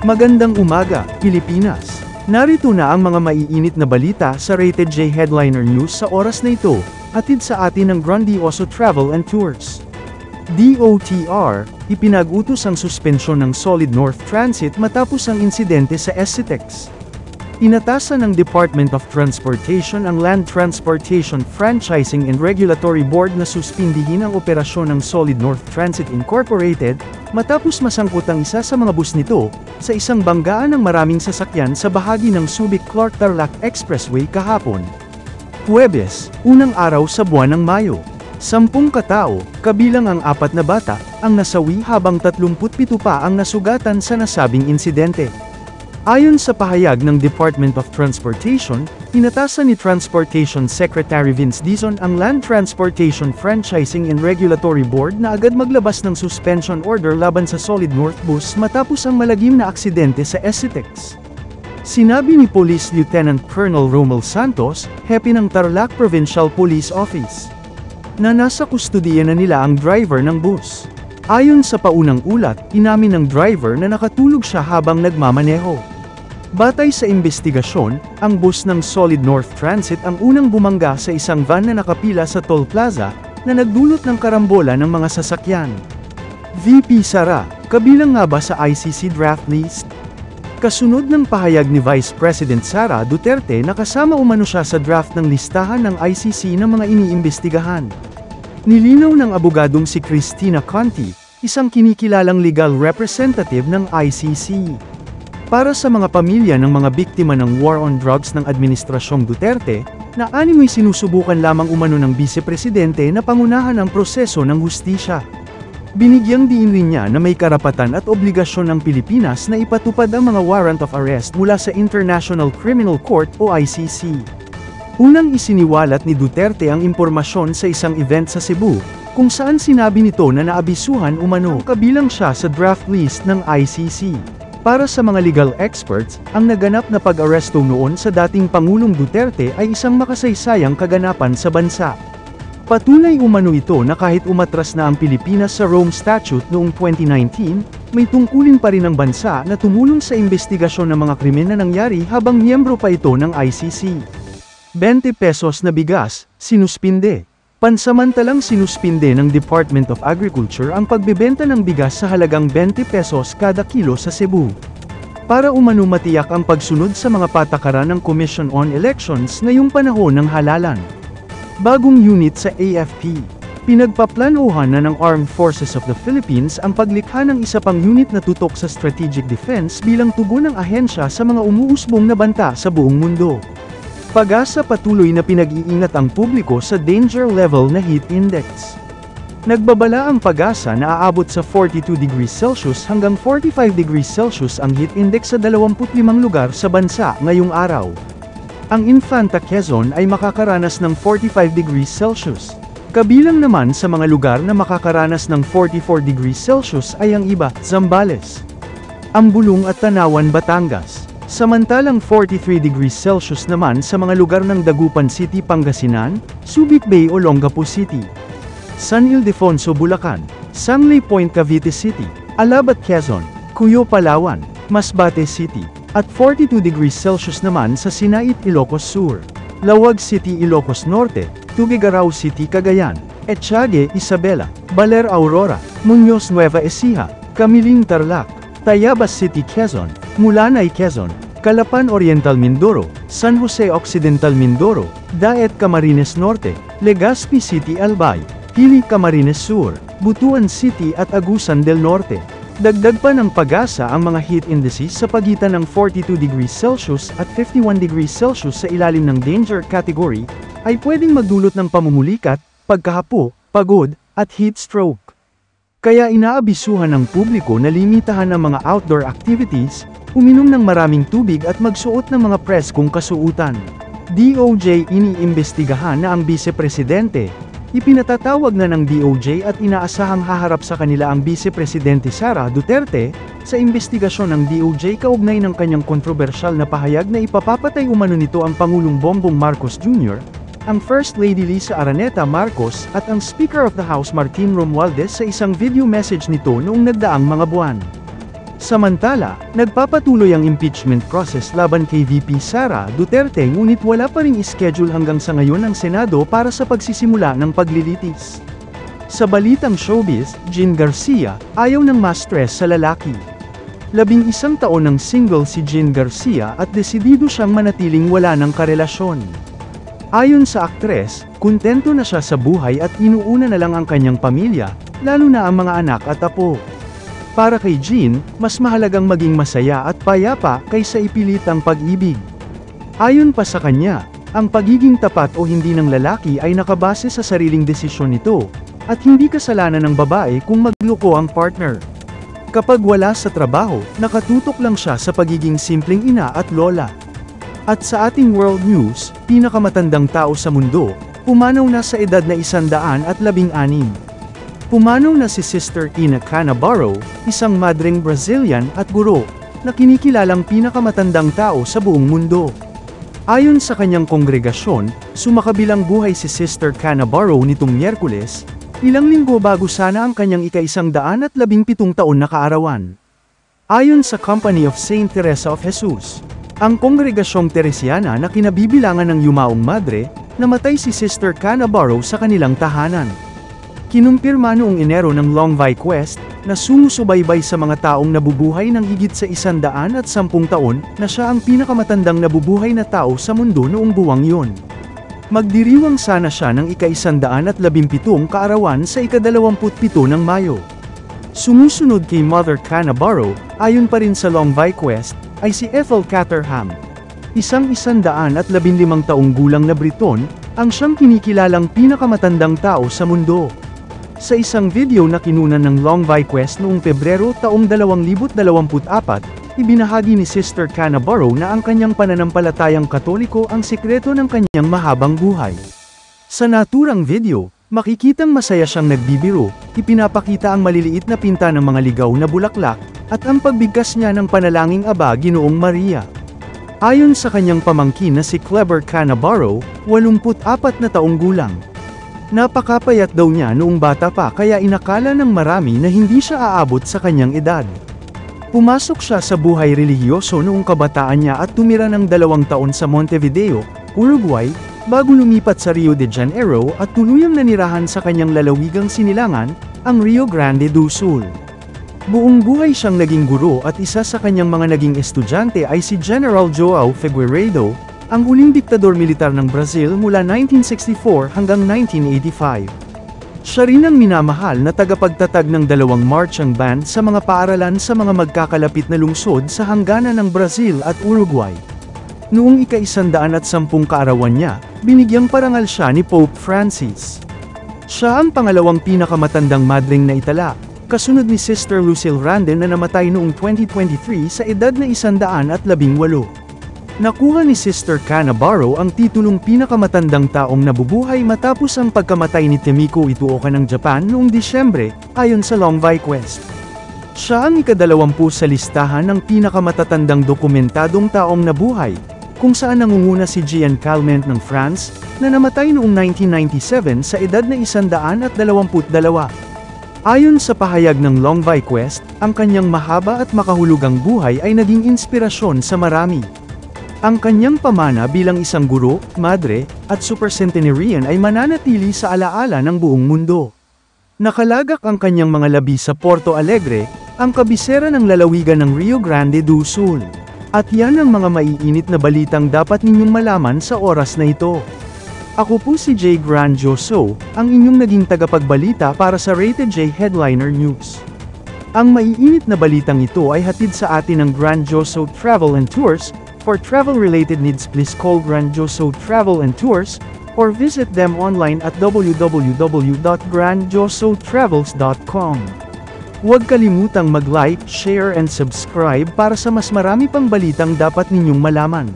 Magandang umaga, Pilipinas! Narito na ang mga maiinit na balita sa Rated J Headliner News sa oras na ito, hatid sa atin ng Grandioso Travel and Tours. DOTR, ipinag-utos ang suspensyon ng Solid North Transit matapos ang insidente sa SCTEX. Inatasan ng Department of Transportation ang Land Transportation Franchising and Regulatory Board na suspindihin ang operasyon ng Solid North Transit Incorporated, matapos masangkot ang isa sa mga bus nito, sa isang banggaan ng maraming sasakyan sa bahagi ng Subic-Clark-Tarlac Expressway kahapon. Huwebes, unang araw sa buwan ng Mayo. 10 katao, kabilang ang 4 na bata, ang nasawi habang 37 pa ang nasugatan sa nasabing insidente. Ayon sa pahayag ng Department of Transportation, inatasan ni Transportation Secretary Vince Dizon ang Land Transportation Franchising and Regulatory Board na agad maglabas ng suspension order laban sa Solid North Bus matapos ang malagim na aksidente sa SCTEX. Sinabi ni Police Lieutenant Colonel Romel Santos, hepe ng Tarlac Provincial Police Office, na nasa kustudiya na nila ang driver ng bus. Ayon sa paunang ulat, inamin ng driver na nakatulog siya habang nagmamaneho. Batay sa investigasyon, ang bus ng Solid North Transit ang unang bumangga sa isang van na nakapila sa toll plaza, na nagdulot ng karambola ng mga sasakyan. VP Sara, kabilang nga ba sa ICC draft list? Kasunod ng pahayag ni Vice President Sara Duterte na kasama umano siya sa draft ng listahan ng ICC ng mga iniimbestigahan. Nilinaw ng abogadong si Cristina Conti, isang kinikilalang legal representative ng ICC. Para sa mga pamilya ng mga biktima ng war on drugs ng Administrasyong Duterte, na animoy sinusubukan lamang umano ng Vice-Presidente na pangunahan ang proseso ng hustisya. Binigyang diin rin niya na may karapatan at obligasyon ng Pilipinas na ipatupad ang mga warrant of arrest mula sa International Criminal Court o ICC. Unang isiniwalat ni Duterte ang impormasyon sa isang event sa Cebu, kung saan sinabi nito na naabisuhan umano kabilang siya sa draft list ng ICC. Para sa mga legal experts, ang naganap na pag-aresto noon sa dating Pangulong Duterte ay isang makasaysayang kaganapan sa bansa. Patunay umano ito na kahit umatras na ang Pilipinas sa Rome Statute noong 2019, may tungkulin pa rin ang bansa na tumulong sa investigasyon ng mga krimen na nangyari habang miyembro pa ito ng ICC. 20 pesos na bigas, sinuspinde. Pansamantalang sinuspinde ng Department of Agriculture ang pagbebenta ng bigas sa halagang 20 pesos kada kilo sa Cebu. Para umano matiyak ang pagsunod sa mga patakaran ng Commission on Elections ngayong panahon ng halalan. Bagong unit sa AFP. Pinagpaplanuhan na ng Armed Forces of the Philippines ang paglikha ng isa pang unit na tutok sa strategic defense bilang tugon ng ahensya sa mga umuusbong na banta sa buong mundo. Pag-asa patuloy na pinag-iingat ang publiko sa danger level na heat index. Nagbabala ang Pag-asa na aabot sa 42 degrees Celsius hanggang 45 degrees Celsius ang heat index sa 25 lugar sa bansa ngayong araw. Ang Infanta Quezon ay makakaranas ng 45 degrees Celsius. Kabilang naman sa mga lugar na makakaranas ng 44 degrees Celsius ay ang iba, Zambales, Ambulong at Tanawan, Batangas. Samantalang 43 degrees Celsius naman sa mga lugar ng Dagupan City, Pangasinan, Subic Bay, Olongapo City, San Ildefonso, Bulacan, Sangley Point, Cavite City, Alabat, Quezon, Cuyo, Palawan, Masbate City, at 42 degrees Celsius naman sa Sinait, Ilocos Sur, Lawag City, Ilocos Norte, Tuguegarao City, Cagayan, Etiague, Isabela, Baler, Aurora, Muñoz, Nueva Ecija, Camiling, Tarlac, Tayabas City, Quezon, Mulanay, Quezon, Calapan Oriental, Mindoro, San Jose Occidental, Mindoro, Daet, Camarines Norte, Legazpi City, Albay, Hili, Camarines Sur, Butuan City at Agusan del Norte. Dagdag pa ng Pag-asa ang mga heat indices sa pagitan ng 42 degrees Celsius at 51 degrees Celsius sa ilalim ng danger category, ay pwedeng magdulot ng pamumulikat, pagkahapo, pagod, at heat stroke. Kaya inaabisuhan ng publiko na limitahan ang mga outdoor activities, uminom ng maraming tubig at magsuot ng mga preskong kasuutan. DOJ iniimbestigahan na ang Vice-Presidente. Ipinatatawag na ng DOJ at inaasahang haharap sa kanila ang Vice-Presidente Sara Duterte, sa investigasyon ng DOJ kaugnay ng kanyang kontrobersyal na pahayag na ipapapatay umano nito ang Pangulong Bongbong Marcos Jr., ang First Lady Lisa Araneta Marcos at ang Speaker of the House Martin Romualdez sa isang video message nito noong nagdaang mga buwan. Samantala, nagpapatuloy ang impeachment process laban kay VP Sara Duterte ngunit wala pa ring ischedule hanggang sa ngayon ang Senado para sa pagsisimula ng paglilitis. Sa balitang showbiz, Jean Garcia, ayaw ng ma-stress sa lalaki. 11 taon ng single si Jean Garcia at desidido siyang manatiling wala ng karelasyon. Ayon sa aktres, kontento na siya sa buhay at inuuna na lang ang kanyang pamilya, lalo na ang mga anak at apo. Para kay Jean, mas mahalagang maging masaya at payapa kaysa ipilit ang pag-ibig. Ayon pa sa kanya, ang pagiging tapat o hindi ng lalaki ay nakabase sa sariling desisyon nito, at hindi kasalanan ng babae kung magloko ang partner. Kapag wala sa trabaho, nakatutok lang siya sa pagiging simpleng ina at lola. At sa ating world news, pinakamatandang tao sa mundo, pumanaw na sa edad na 116. Pumanaw na si Sister Ina Canavaro, isang madreng Brazilian at guro, na kinikilalang pinakamatandang tao sa buong mundo. Ayon sa kanyang kongregasyon, sumakabilang buhay si Sister Canavaro nitong Miyerkules, ilang linggo bago sana ang kanyang ika-117 taon na kaarawan. Ayon sa Company of Saint Teresa of Jesus, ang kongregasyong Teresiana na kinabibilangan ng yumaong madre, namatay si Sister Canavaro sa kanilang tahanan. Kinumpirma noong Enero ng Long Vai Quest, na sumusubaybay sa mga taong nabubuhay ng higit sa 110 taon, na siya ang pinakamatandang nabubuhay na tao sa mundo noong buwang yon. Magdiriwang sana siya ng ika-117 kaarawan sa ika-27 ng Mayo. Sumusunod kay Mother Canavaro, ayon pa rin sa Long Vai Quest, ay si Ethel Caterham. Isang 115 taong gulang na Briton, ang siyang kinikilalang pinakamatandang tao sa mundo. Sa isang video na kinunan ng Long Vai Quest noong Pebrero taong 2024, ibinahagi ni Sister Canavaro na ang kanyang pananampalatayang Katoliko ang sikreto ng kanyang mahabang buhay. Sa naturang video, makikitang masaya siyang nagbibiro, ipinapakita ang maliliit na pinta ng mga ligaw na bulaklak, at ang pagbigkas niya ng panalangin Aba Ginoong Maria. Ayon sa kanyang pamangkin na si Kleber Canavaro, 84 na taong gulang. Napakapayat daw niya noong bata pa kaya inakala ng marami na hindi siya aabot sa kanyang edad. Pumasok siya sa buhay relihiyoso noong kabataan niya at tumira ng 2 taon sa Montevideo, Uruguay, bago lumipat sa Rio de Janeiro at tuluyang nanirahan sa kanyang lalawigang sinilangan, ang Rio Grande do Sul. Buong buhay siyang naging guro at isa sa kanyang mga naging estudyante ay si General João Figueiredo, ang huling diktador militar ng Brazil mula 1964 hanggang 1985. Siya rin ang minamahal na tagapagtatag ng 2 marching band sa mga paaralan sa mga magkakalapit na lungsod sa hangganan ng Brazil at Uruguay. Noong ika-110 kaarawan niya, binigyang parangal siya ni Pope Francis. Siya ang pangalawang pinakamatandang madring na itala, kasunod ni Sister Lucille Randin na namatay noong 2023 sa edad na 118. Nakuha ni Sister Canavaro ang titulong pinakamatandang taong nabubuhay matapos ang pagkamatay ni Tomiko Ituoka ng Japan noong Disyembre, ayon sa Long Vai Quest. Siya ang ika-20 sa listahan ng pinakamatatandang dokumentadong taong nabuhay, kung saan nangunguna si Jean Calment ng France, na namatay noong 1997 sa edad na 122. Ayon sa pahayag ng Long Vai Quest, ang kanyang mahaba at makahulugang buhay ay naging inspirasyon sa marami. Ang kanyang pamana bilang isang guro, madre, at supercentenarian ay mananatili sa alaala ng buong mundo. Nakalagak ang kanyang mga labi sa Porto Alegre, ang kabisera ng lalawigan ng Rio Grande do Sul. At yan ang mga maiinit na balitang dapat ninyong malaman sa oras na ito. Ako po si Jay Grandioso, ang inyong naging tagapagbalita para sa Rated J Headliner News. Ang maiinit na balitang ito ay hatid sa atin ng Grandioso Travel and Tours. For travel-related needs, please call Grandioso Travel and Tours, or visit them online at www.grandiosotravels.com. Huwag kalimutang mag-like, share and subscribe para sa mas marami pang balitang dapat ninyong malaman.